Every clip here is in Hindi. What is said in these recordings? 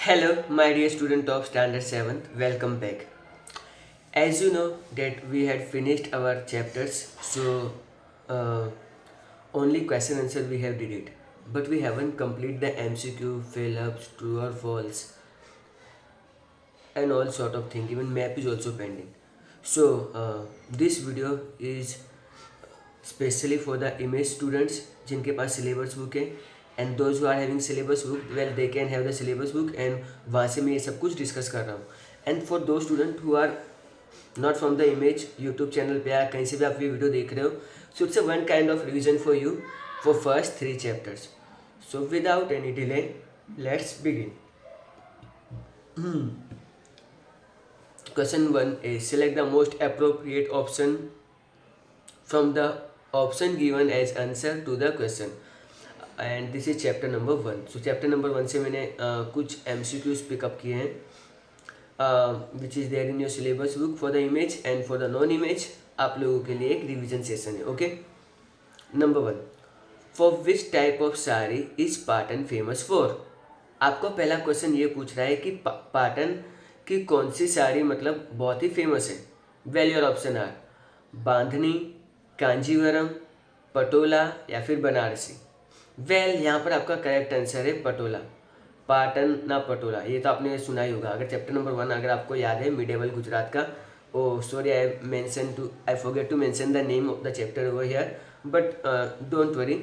Hello, my dear student of Standard 7th. Welcome back. As you know that we had finished our chapters, so uh, only question answer we have did it, but we haven't complete the MCQ, fill ups, true or false, and all sort of thing. Even map is also pending. So this video is specially for the image students जिनके पास syllabus book है and those who are having syllabus book, well they can have the syllabus book and वहाँ से मैं ये सब कुछ discuss कर रहा हूँ and for those students who are not from the image YouTube channel पे या कहीं से भी आप ये वीडियो देख रहे हो, so it's a one kind of revision for you for first three chapters. So without any delay, let's begin. Question 1 is select the most appropriate option from the option given as answer to the question and this is chapter number 1. So chapter number 1 से मैंने कुछ MCQs पिकअप किए हैं which is there in your syllabus book for the image and for the non image आप लोगों के लिए एक रिविजन सेशन है. Okay, number 1, for which type of sari is Patan famous for. आपको पहला क्वेश्चन ये पूछ रहा है कि पाटन की कौन सी साड़ी मतलब बहुत ही फेमस है. वेल योर ऑप्शन आर बांधनी, कांजीवरम, पटोला या फिर बनारसी. वेल यहाँ पर आपका करेक्ट आंसर है पटोला. पाटन ना पटोला, ये तो आपने सुना ही होगा. अगर चैप्टर नंबर 1 अगर आपको याद है मिडेवल गुजरात का, oh sorry I forget to mention the name of the chapter over here but don't worry.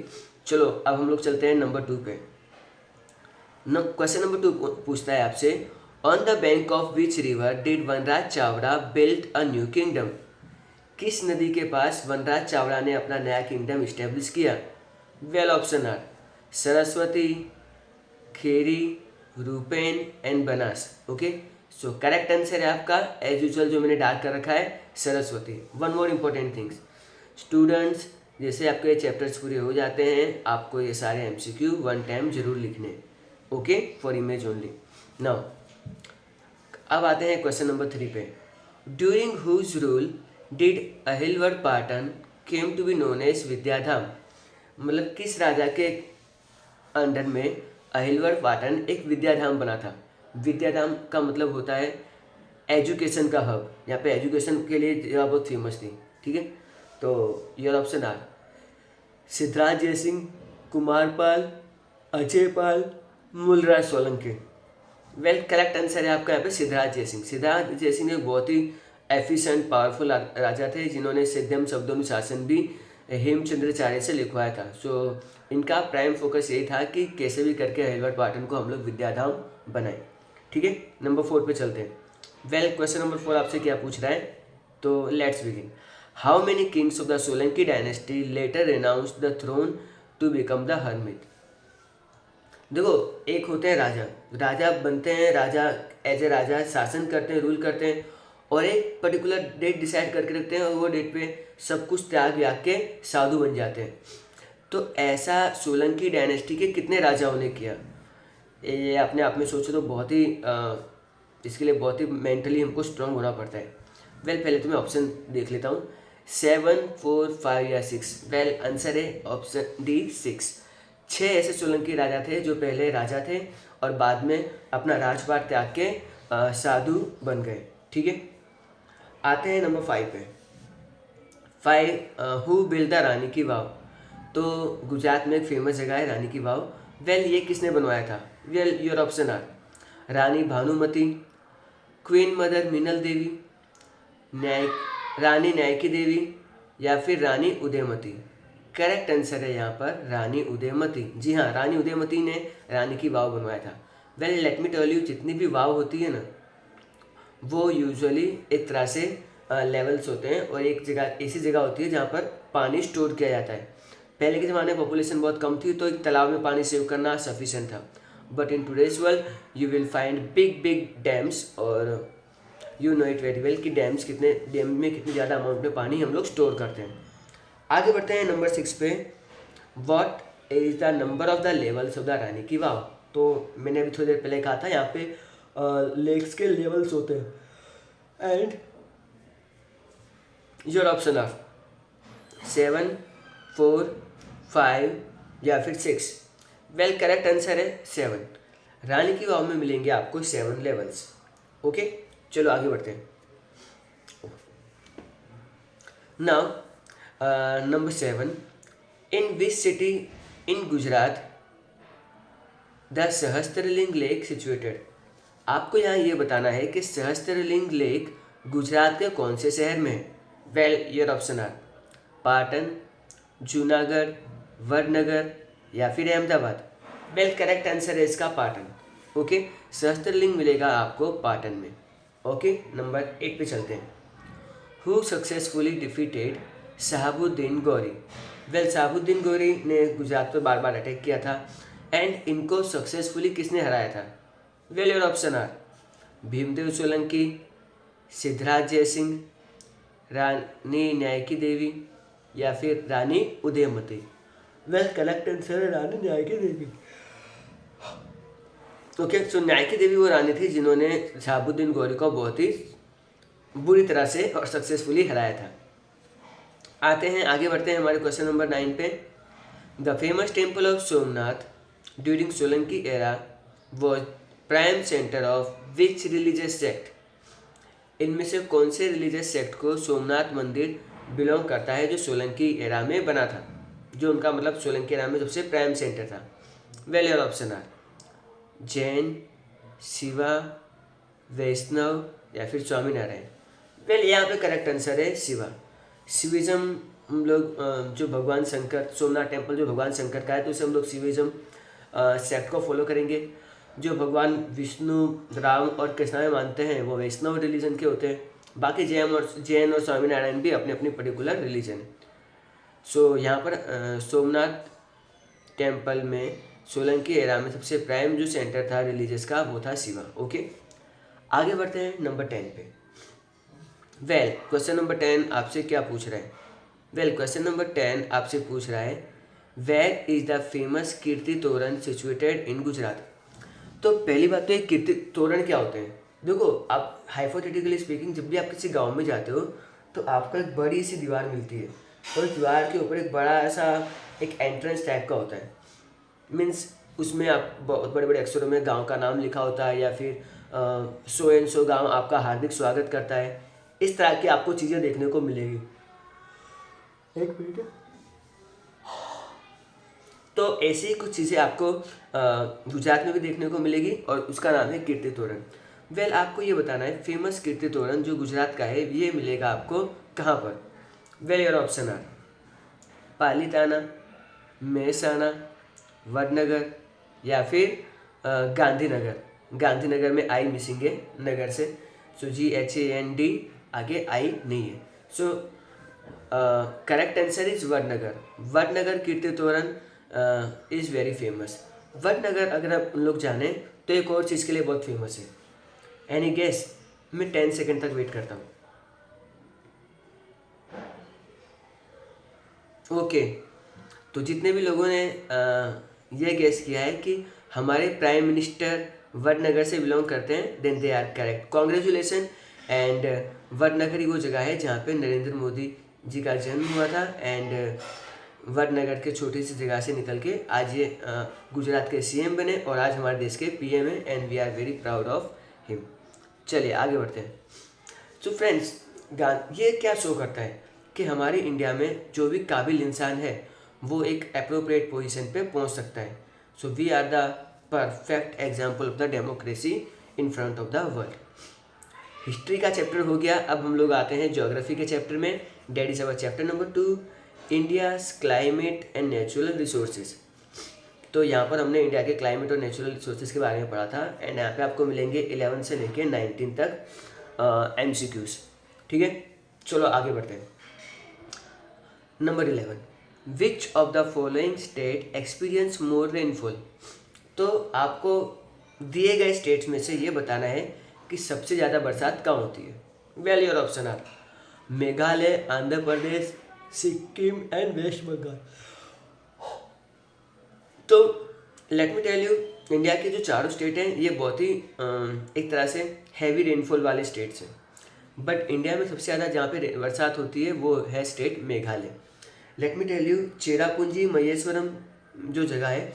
चलो अब हम लोग चलते हैं नंबर 2 पे. क्वेश्चन नंबर 2 पूछता है आपसे on the bank of which river did Vanraj Chavda build a new kingdom. किस नदी के पास वनराज चावड़ा ने अपना नया किंगडम इस्टेब्लिश किया. Well option are Saraswati, Kheri, Rupen and Banas. Okay, so correct answer है आपका एज यूजुअल जो मैंने डार्क कर रखा है Saraswati. One more important things students, जैसे आपके चैप्टर्स पूरे हो जाते हैं आपको ये सारे एमसीक्यू वन टाइम जरूर लिखने. Okay, for image only. Now अब आते हैं क्वेश्चन नंबर 3 पे. During whose rule did Anhilwad Patan came to be known as Vidyadham. मतलब किस राजा के अंडर में अहिलवड़ पाटन एक विद्याधाम बना था. विद्याधाम का मतलब होता है एजुकेशन का हब. यहाँ पे एजुकेशन के लिए जगह बहुत फेमस थी. ठीक है, तो your option are Siddhraj Jaisingh, Kumarpal, Ajaypal, Mulraj Solanki. Well correct answer है आपका यहाँ पे सिद्धराज जयसिंह. सिद्धराज जयसिंह एक बहुत ही एफिशिएंट पावरफुल राजा थे जिन्होंने सिद्धम शब्दानुशासन भी हेमचंद्राचार्य से लिखवाया था. सो इनका प्राइम फोकस यही था कि कैसे भी करके अहिलवड़ पाटन को हम लोग विद्याधाम बनाए. ठीक है, नंबर 4 पे चलते हैं. वेल क्वेश्चन नंबर 4 आपसे क्या पूछ रहा है, तो let's begin. How many kings of the Solanki dynasty later renounced the throne to become the hermit. देखो, एक होते हैं राजा, राजा बनते हैं, राजा एज ए राजा शासन करते हैं, रूल करते हैं और एक पर्टिकुलर डेट डिसाइड करके रखते हैं और वो डेट पे सब कुछ त्याग के साधु बन जाते हैं. तो ऐसा सोलंकी डायनेस्टी के कितने राजाओं ने किया, ये अपने आप में सोचो तो बहुत ही इसके लिए बहुत ही मेंटली हमको स्ट्रांग होना पड़ता है. वेल पहले तो मैं ऑप्शन देख लेता हूँ. 7, 4, 5 या 6. वेल आंसर है ऑप्शन डी 6. 6 ऐसे सोलंकी राजा थे जो पहले राजा थे और बाद में अपना राजपाट त्याग के साधु बन गए. ठीक है, आते हैं नंबर 5 पे. 5 हु बिल्ड द रानी की वाव. तो गुजरात में एक फेमस जगह है रानी की वाव. वेल ये किसने बनवाया था. Well your option are Rani Bhanumati, queen mother Minal Devi, Rani Nyayaki Devi या फिर रानी उदयमती. करेक्ट आंसर है यहाँ पर रानी उदयमती. जी हाँ, रानी उदयमती ने रानी की वाव बनवाया था. Well let me tell you, जितनी भी वाव होती है ना वो यूजुअली एक तरह से लेवल्स होते हैं और एक जगह ऐसी जगह होती है जहाँ पर पानी स्टोर किया जाता है. पहले के ज़माने में पॉपुलेशन बहुत कम थी तो एक तालाब में पानी सेव करना सफिशिएंट था. But in today's world you will find big big dams और you know it very well कि डैम में कितनी ज़्यादा अमाउंट में पानी हम लोग स्टोर करते हैं. आगे बढ़ते हैं नंबर 6 पे. What is the number of the levels of the Rani की वाव. तो मैंने अभी थोड़ी देर पहले कहा था यहाँ पे लेक्स के लेवल्स होते हैं एंड योर ऑप्शन आर 7, 4, 5 या फिर 6. वेल करेक्ट आंसर है 7. रानी की वाव में मिलेंगे आपको 7 लेवल्स। ओके, चलो आगे बढ़ते हैं। Now number 7, in which city in Gujarat the Sahastralinga lake situated. आपको यहाँ ये बताना है कि सहस्त्रलिंग लेक गुजरात के कौन से शहर में है। Well your option are Patan, Junagadh, Vadnagar या फिर अहमदाबाद। वेल करेक्ट आंसर है इसका पाटन। ओके, सहस्त्रलिंग मिलेगा आपको पाटन में। ओके, नंबर 8 पे चलते हैं। Who successfully defeated Shahabuddin Gauri. Well Shahabuddin Gauri ने गुजरात पर बार बार अटैक किया था एंड इनको सक्सेसफुली किसने हराया था। Well your option are Bhimdev Solanki, Siddhraj Jaysingh, Rani Nyayaki Devi या फिर Rani Udayamati. Well correct answer है रानी न्यायकी देवी। ओके, सो न्यायकी देवी वो रानी थी जिन्होंने शहाबुद्दीन गौरी को बहुत ही बुरी तरह से और सक्सेसफुली हराया था। आते हैं, आगे बढ़ते हैं हमारे क्वेश्चन नंबर 9 पे। The famous temple of Somnath during Solanki era was prime centre of which religious sect. इनमें से कौन से रिलीजियस सेक्ट को सोमनाथ मंदिर बिलोंग करता है जो सोलंकी एरा में बना था, जो उनका मतलब सोलंकी एरा में सबसे प्राइम सेंटर था। Well your option are Jain, Shiva, Vaishnav या फिर स्वामीनारायण। वेल यहाँ पे करेक्ट आंसर है शिवा। शिविज्म हम लोग जो भगवान शंकर, सोमनाथ टेम्पल जो भगवान शंकर का है तो उसे हम लोग शिविज्म सेक्ट को फॉलो करेंगे। जो भगवान विष्णु, राम और कृष्णा में मानते हैं वो वैष्णव रिलीजन के होते हैं। बाकी जैन और स्वामीनारायण भी अपने अपनी पर्टिकुलर रिलीजन है। सो यहाँ पर सोमनाथ टेम्पल में सोलंकी एरा में सबसे प्राइम जो सेंटर था रिलीजियस का वो था शिवा। ओके, आगे बढ़ते हैं नंबर 10 पे। वेल क्वेश्चन नंबर 10 आपसे क्या पूछ रहा है। वेल क्वेश्चन नंबर 10 आपसे पूछ रहा है वेयर इज द फेमस कीर्ति तोरण सिचुएटेड इन गुजरात। तो पहली बात तो एक कीर्ति तोरण क्या होते हैं। देखो, आप हाइपोथेटिकली स्पीकिंग जब भी आप किसी गांव में जाते हो तो आपको एक बड़ी सी दीवार मिलती है और उस दीवार के ऊपर एक बड़ा ऐसा एक एंट्रेंस टाइप का होता है। मीन्स उसमें आप बहुत बड़े बड़े अक्षरों में गांव का नाम लिखा होता है या फिर सो एंड सो गांव आपका हार्दिक स्वागत करता है। इस तरह की आपको चीज़ें देखने को मिलेगी। एक मिनट। तो ऐसी ही कुछ चीज़ें आपको गुजरात में भी देखने को मिलेगी और उसका नाम है कीर्ति तोरण। वेल आपको ये बताना है फेमस कीर्ति तोरण जो गुजरात का है ये मिलेगा आपको कहाँ पर। Well your option are Palitana, Mehsana, Vadnagar या फिर गांधीनगर। गांधीनगर में आई मिसिंग है नगर से, सो GHAND आगे आई नहीं है। So correct answer is Vadnagar. Vadnagar Kirti Toran is very famous. Vadnagar अगर आप उन लोग जाने तो एक और चीज़ के लिए बहुत फेमस है। Any guess? मैं 10 सेकेंड तक वेट करता हूँ। ओके, तो जितने भी लोगों ने ये गेस किया है कि हमारे प्राइम मिनिस्टर वडनगर से बिलोंग करते हैं then they are correct. Congratulation. And Vadnagar ही वो जगह है जहाँ पे नरेंद्र मोदी जी का जन्म हुआ था एंड वडनगर के छोटी सी जगह से निकल के आज ये गुजरात के CM बने और आज हमारे देश के PM हैं and we are very proud of him. चलिए आगे बढ़ते हैं। सो फ्रेंड्स, ये क्या शो करता है कि हमारे इंडिया में जो भी काबिल इंसान है वो एक अप्रोप्रिएट पोजीशन पे पहुंच सकता है। So we are the perfect example of the democracy in front of the world. History का चैप्टर हो गया, अब हम लोग आते हैं ज्योग्राफी के चैप्टर में। That is our chapter number 2, India's climate and natural resources. तो यहाँ पर हमने इंडिया के क्लाइमेट और नेचुरल रिसोर्सेज के बारे में पढ़ा था एंड यहाँ पे आपको मिलेंगे 11 से लेके 19 तक MCQs। ठीक है, चलो आगे बढ़ते हैं। Number 11, which of the following state experience more rainfall. तो आपको दिए गए स्टेट्स में से ये बताना है कि सबसे ज़्यादा बरसात कहाँ होती है। Well your option are Meghalaya, Andhra Pradesh, Sikkim and West Bengal. तो let me tell you, India के जो चारों स्टेट हैं ये बहुत ही एक तरह से हैवी रेनफॉल वाले स्टेट्स हैं, बट इंडिया में सबसे ज़्यादा जहाँ पे बरसात होती है वो है state Meghalaya. Let me tell you, Cherrapunji Mawsynram जो जगह है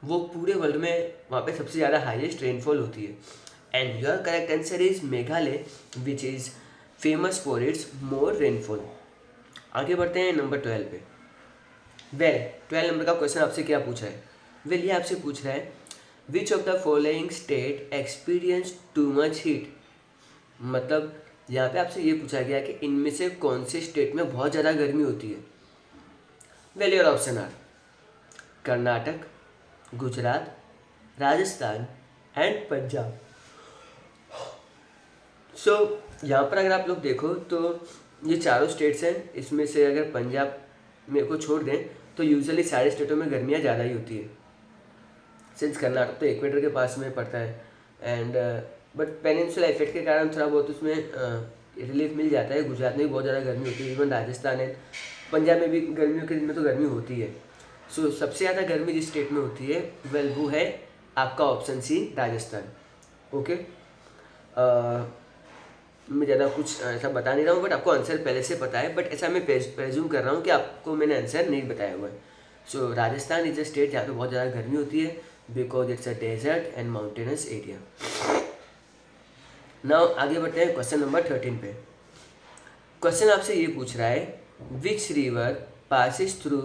वो पूरे वर्ल्ड में वहाँ पे सबसे ज़्यादा हाईएस्ट रेनफॉल होती है। And your correct answer is Meghalaya which is famous for it's more rainfall. आगे बढ़ते हैं नंबर 12 पे। वेल 12 नंबर का क्वेश्चन आपसे क्या पूछा है? वेल ये आपसे पूछ रहा है which of the following state experience too much heat. मतलब यहाँ पे आपसे ये पूछा गया कि इनमें से कौन से स्टेट में बहुत ज़्यादा गर्मी होती है। Well your option are Karnataka, Gujarat, Rajasthan and Punjab. So यहाँ पर अगर आप लोग देखो तो ये चारों स्टेट्स हैं, इसमें से अगर पंजाब में को छोड़ दें तो यूजुअली सारे स्टेटों में गर्मियाँ ज़्यादा ही होती है, सिंस कर्नाटक तो इक्वेटर के पास में पड़ता है एंड बट पेनिनसुला इफेक्ट के कारण थोड़ा बहुत उसमें रिलीफ मिल जाता है। गुजरात में भी बहुत ज़्यादा गर्मी होती है, इवन राजस्थान एंड पंजाब में भी गर्मियों के दिन में तो गर्मी होती है। सो सबसे ज़्यादा गर्मी जिस स्टेट में होती है वेल वो है आपका ऑप्शन सी राजस्थान। ओके मैं ज़्यादा कुछ ऐसा बता नहीं रहा हूँ बट आपको आंसर पहले से पता है, बट ऐसा मैं प्रेज्यूम कर रहा हूँ कि आपको मैंने आंसर नहीं बताया हुआ है। So Rajasthan is a state जहाँ पे बहुत ज़्यादा गर्मी होती है because it's a desert and mountainous area. Now आगे बढ़ते हैं क्वेश्चन नंबर 13 पे। क्वेश्चन आपसे ये पूछ रहा है which river passes through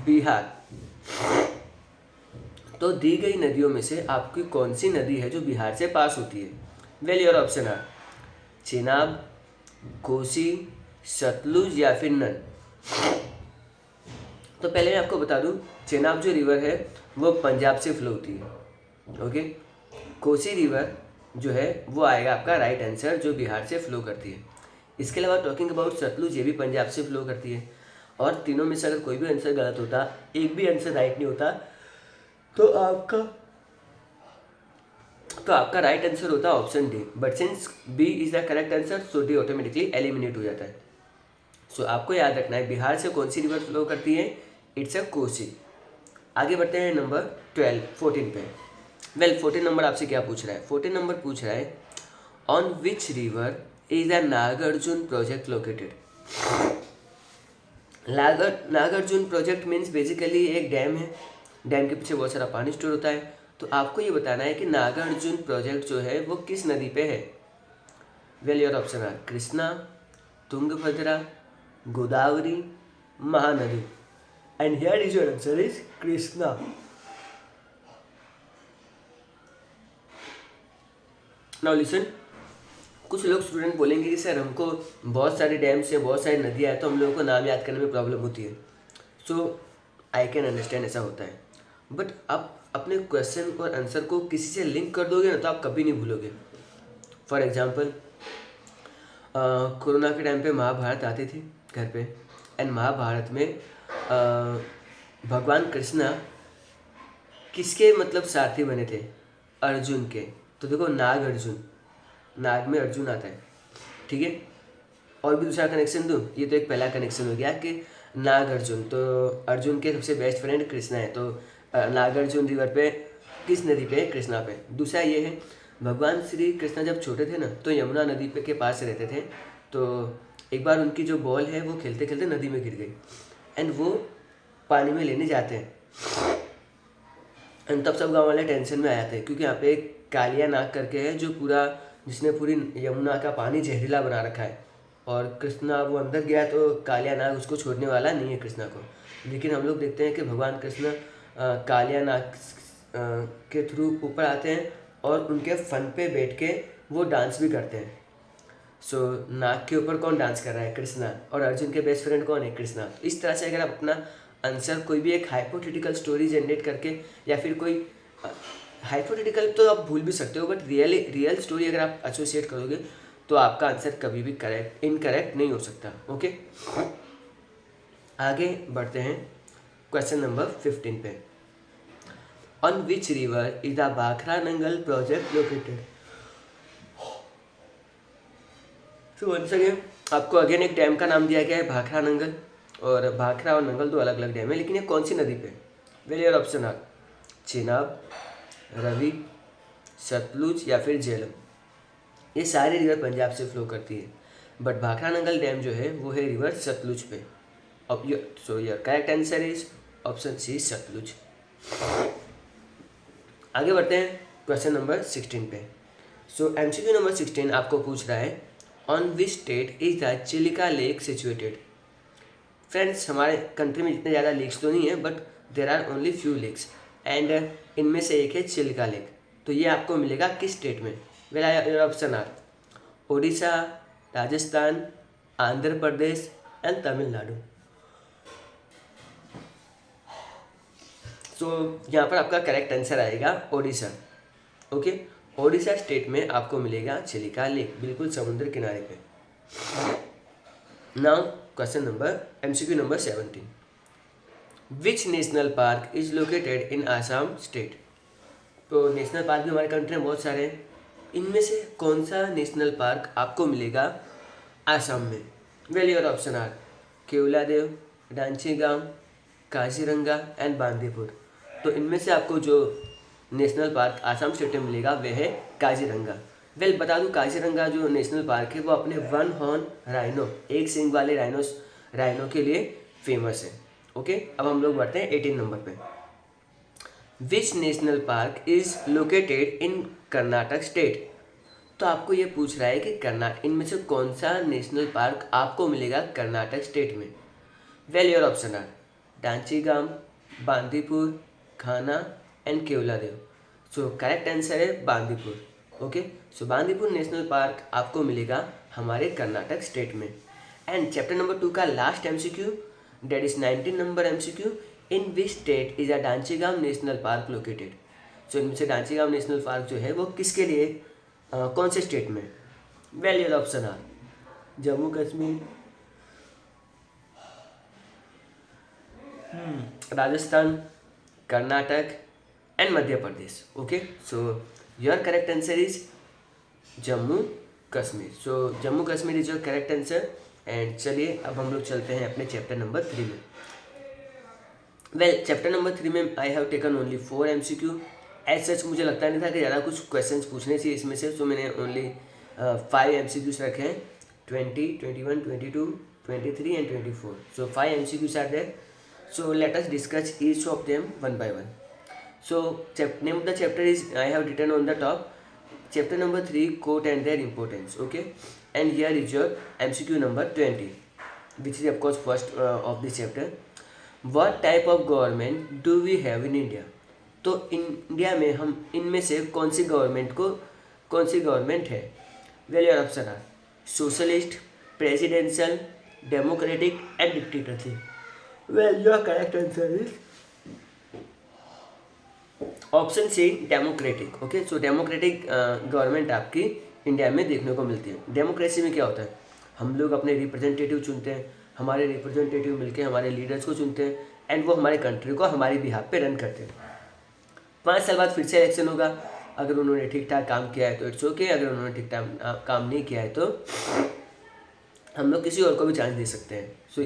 Bihar. तो दी गई नदियों में से आपकी कौन सी नदी है जो बिहार से पास होती है? Well your option are Chenab, Kosi, Sutlej या फिर नन। तो पहले मैं आपको बता दूं चेनाब जो रिवर है वो पंजाब से फ्लो होती है। ओके कोसी रिवर जो है वो आएगा आपका राइट आंसर जो बिहार से फ्लो करती है। इसके अलावा टॉकिंग अबाउट सतलुज ये भी पंजाब से फ्लो करती है। और तीनों में से अगर कोई भी आंसर गलत होता, एक भी आंसर राइट नहीं होता, तो आपका राइट आंसर होता है option D. But since B is the correct answer so D automatically eliminate हो जाता है। सो आपको याद रखना है बिहार से कौन सी रिवर फ्लो करती है, इट्स अ कोसी। आगे बढ़ते हैं नंबर 14 पे। वेल 14 नंबर आपसे क्या पूछ रहा है? 14 नंबर पूछ रहा है on which river is the Nagarjuna project located. Nagarjuna project means basically एक डैम है, डैम के पीछे बहुत सारा पानी स्टोर होता है। तो आपको ये बताना है कि नागार्जुन प्रोजेक्ट जो है वो किस नदी पे है। Well your option are Krishna, Tungabhadra, Godavari, Mahanadi. And here is your answer is Krishna. Now listen, कुछ लोग स्टूडेंट बोलेंगे कि सर हमको बहुत सारे डैम्स हैं, बहुत सारी नदियाँ हैं, तो हम लोगों को नाम याद करने में प्रॉब्लम होती है। सो आई कैन अंडरस्टैंड ऐसा होता है, बट आप अपने क्वेश्चन और आंसर को किसी से लिंक कर दोगे ना तो आप कभी नहीं भूलोगे। फॉर एग्जाम्पल कोरोना के टाइम पे महाभारत आती थी घर पे एंड महाभारत में भगवान कृष्णा किसके मतलब सारथी बने थे? अर्जुन के। तो देखो नाग अर्जुन, नाग में अर्जुन आता है, ठीक है। और भी दूसरा कनेक्शन दूँ, ये तो एक पहला कनेक्शन हो गया कि नाग अर्जुन, तो अर्जुन के सबसे बेस्ट फ्रेंड कृष्णा है, तो नागार्जुन रिवर पे किस नदी पे है? कृष्णा पे। दूसरा ये है भगवान श्री कृष्णा जब छोटे थे ना तो यमुना नदी पे के पास रहते थे, तो एक बार उनकी जो बॉल है वो खेलते खेलते नदी में गिर गई एंड वो पानी में लेने जाते हैं एंड तब सब गाँव वाले टेंशन में आए थे क्योंकि यहाँ पे एक कालिया नाग करके है जो जिसने पूरी यमुना का पानी जहरीला बना रखा है। और कृष्णा वो अंदर गया तो कालिया नाग उसको छोड़ने वाला नहीं है कृष्णा को। लेकिन हम लोग देखते हैं कि भगवान कृष्ण कालिया नाग के थ्रू ऊपर आते हैं और उनके फन पे बैठ के वो डांस भी करते हैं। सो नाग के ऊपर कौन डांस कर रहा है? कृष्णा। और अर्जुन के बेस्ट फ्रेंड कौन है? कृष्णा। इस तरह से अगर आप अपना आंसर कोई भी एक हाइपोथेटिकल स्टोरी जनरेट करके या फिर कोई हाइपोथेटिकल तो आप भूल भी सकते हो, बट रियल स्टोरी अगर आप एसोसिएट करोगे तो आपका आंसर कभी भी इनकरेक्ट नहीं हो सकता। ओके आगे बढ़ते हैं क्वेश्चन नंबर 15 पे। On which river is the Bhakra Nangal project located. So once again आपको अगेन एक डैम का नाम दिया गया है भाखरा नंगल, और भाखरा और नंगल दो अलग अलग डैम है, लेकिन ये कौन सी नदी पे? Well your option are Chenab, Ravi, Sutlej या फिर झेलम। ये सारी रिवर पंजाब से फ्लो करती है, बट भाखरा नंगल डैम जो है वो है रिवर सतलुज पे। So your correct answer is option C Sutlej. आगे बढ़ते हैं क्वेश्चन नंबर 16 पे। सो MCQ नंबर 16 आपको पूछ रहा है, on which state is the Chilika lake situated. Friends, हमारे कंट्री में जितने ज़्यादा लेक्स तो नहीं है, but there are only few lakes, and इनमें से एक है चिलिका लेक। तो ये आपको मिलेगा किस स्टेट में? Well option are Odisha, Rajasthan, Andhra Pradesh and Tamil Nadu. तो यहाँ पर आपका करेक्ट आंसर आएगा ओडिशा। ओके, ओडिशा स्टेट में आपको मिलेगा चिलिका लेक, बिल्कुल समुद्र किनारे पे। Now question number MCQ number 17, which national park is located in Assam state. तो नेशनल पार्क भी हमारे कंट्री में बहुत सारे हैं, इनमें से कौन सा नेशनल पार्क आपको मिलेगा आसाम में? Well your option are Keoladeo, Dachigam, Kaziranga and Bandipur. तो इनमें से आपको जो नेशनल पार्क आसाम स्टेट में मिलेगा वह है काजीरंगा। वेल बता दूं, काजीरंगा जो नेशनल पार्क है वो अपने वन हॉर्न राइनो, एक सींग वाले राइनो के लिए फेमस है। ओके, अब हम लोग बढ़ते हैं 18 नंबर पे। Which national park is located in Karnataka state. तो आपको ये पूछ रहा है कि इनमें से कौन सा नेशनल पार्क आपको मिलेगा कर्नाटक स्टेट में? Well your option are Dachigam, Bandipur, Kanha and Keoladeo. So correct answer है Bandipur. Okay, so Bandipur national park आपको मिलेगा हमारे कर्नाटक स्टेट में। एंड चैप्टर नंबर 2 का last MCQ, that is 19 number MCQ, in which state is a Dachigam national park located. So इनमें से डांचीगाम नेशनल पार्क जो है वो किसके लिए, कौन से स्टेट में? Well your option are Jammu Kashmir, Rajasthan, Karnataka and Madhya Pradesh. Okay, so your correct answer is Jammu Kashmir. So Jammu Kashmir is your correct answer. And चलिए अब हम लोग चलते हैं अपने चैप्टर नंबर 3 में। वेल चैप्टर नंबर 3 में I have taken only 4 MCQ। As such मुझे लगता नहीं था कि ज़्यादा कुछ क्वेश्चंस पूछने चाहिए इसमें से, सो मैंने ओनली 5 MCQs रखे हैं, 20, 21, 22, 23 and 24। So 5 MCQs are there. So let us discuss each of them one by one. So name of the chapter is, I have written on the top, chapter number 3, quote and their importance. Okay, and here is your MCQ number 20, which is of course first of this chapter. What type of government do we have in India? तो इंडिया में हम इनमें से कौन सी गवर्नमेंट है? Well your option are socialist, presidential, democratic and dictatorship. Well, your correct answer is option C democratic. Okay, so democratic government आपकी इंडिया में देखने को मिलती है। डेमोक्रेसी में क्या होता है, हम लोग अपने रिप्रेजेंटेटिव चुनते हैं, हमारे रिप्रेजेंटेटिव मिलके हमारे लीडर्स को चुनते हैं, एंड वो हमारे कंट्री को हमारे बिहाफ पे रन करते हैं। 5 साल बाद फिर से इलेक्शन होगा, अगर उन्होंने ठीक ठाक काम किया है तो इट्स ओके, अगर उन्होंने ठीक ठाक काम नहीं किया है तो हम लोग किसी और को भी चांस दे सकते हैं। So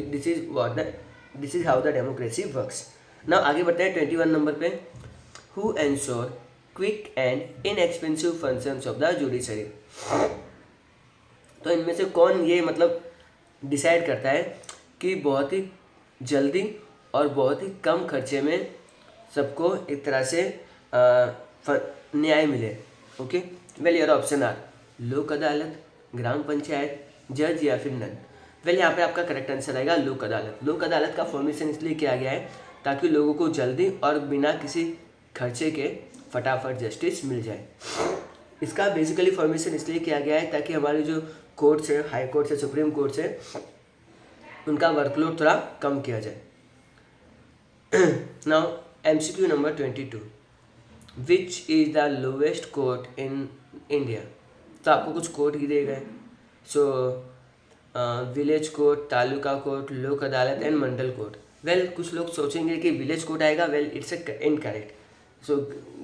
this is how the democracy works. Now आगे बढ़ते हैं 21 नंबर पे। Who ensure quick and inexpensive functions of the judiciary. तो इनमें से कौन ये मतलब डिसाइड करता है कि बहुत ही जल्दी और बहुत ही कम खर्चे में सबको एक तरह से न्याय मिले? Okay, well your option are Lok Adalat, ग्राम पंचायत, जज या फिर नन। वेल यहाँ पे आपका करेक्ट आंसर आएगा लोक अदालत। लोक अदालत का फॉर्मेशन इसलिए किया गया है ताकि लोगों को जल्दी और बिना किसी खर्चे के फटाफट जस्टिस मिल जाए। इसका बेसिकली फॉर्मेशन इसलिए किया गया है ताकि हमारे जो कोर्ट्स है, हाई कोर्ट्स है, सुप्रीम कोर्ट्स है, उनका वर्कलोड थोड़ा कम किया जाए। Now MCQ number 22, which is the lowest court in India. तो आपको कुछ कोर्ट ही दिए गए, सो विलेज कोर्ट, तालुका कोर्ट, लोक अदालत एंड मंडल कोर्ट। वेल कुछ लोग सोचेंगे कि विलेज कोर्ट आएगा, वेल इट्स इनकरेक्ट। सो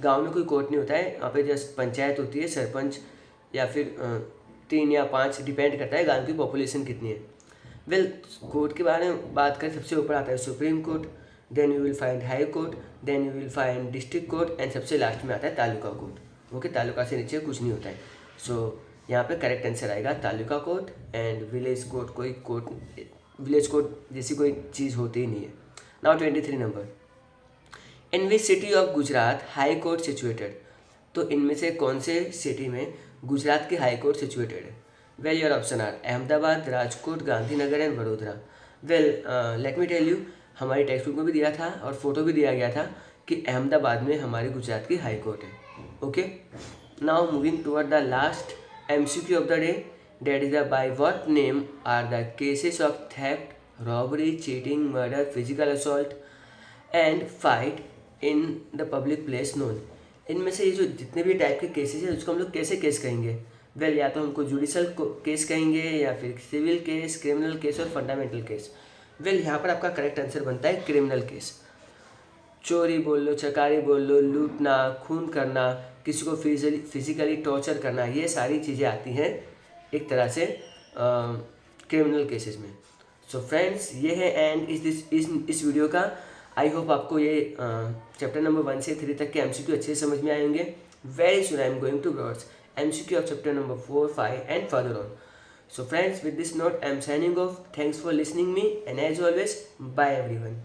गांव में कोई कोर्ट नहीं होता है, वहाँ पे जस्ट पंचायत होती है, सरपंच या फिर 3 या 5 डिपेंड करता है गांव की पॉपुलेशन कितनी है। वेल कोर्ट के बारे में बात करें, सबसे ऊपर आता है supreme court, then you will find high court, then you will find district court and सबसे लास्ट में आता है तालुका कोर्ट। ओके, तालुका से नीचे कुछ नहीं होता है। सो यहाँ पे करेक्ट आंसर आएगा taluka court and village court. Village court जैसी कोई चीज़ होती ही नहीं है। Now 23 number, in which city of Gujarat high court situated? तो इनमें से कौन से सिटी में गुजरात की हाई कोर्ट सिचुएटेड है? Well your option are Ahmedabad, Rajkot, Gandhinagar and Vadodara. Well let me tell you, हमारी टेक्स्ट बुक में भी दिया था और फोटो भी दिया गया था कि अहमदाबाद में हमारी गुजरात की हाई कोर्ट है। Okay, now moving toward the last MCQ of the day, that is by what name are the cases of theft, robbery, cheating, murder, physical assault and fight in the public place known? इनमें से ये जो जितने भी टाइप के केसेस हैं उसको हम लोग कैसे केस कहेंगे? वेल या तो हमको जुडिशल केस कहेंगे या फिर सिविल केस, क्रिमिनल केस और फंडामेंटल केस। वेल यहाँ पर आपका करेक्ट आंसर बनता है क्रिमिनल केस। चोरी बोल लो, चकारी बोल लो, लूटना, खून करना, किसी को फिजिकली टॉर्चर करना, ये सारी चीज़ें आती हैं एक तरह से क्रिमिनल केसेस में। सो फ्रेंड्स, ये है एंड इस वीडियो का। आई होप आपको ये चैप्टर नंबर 1 से 3 तक के MCQ अच्छे से समझ में आए होंगे। Very soon I am going to broads MCQ of chapter number 4, 5 and further on. So friends, with this note I am signing off. Thanks for listening me and as always, bye everyone.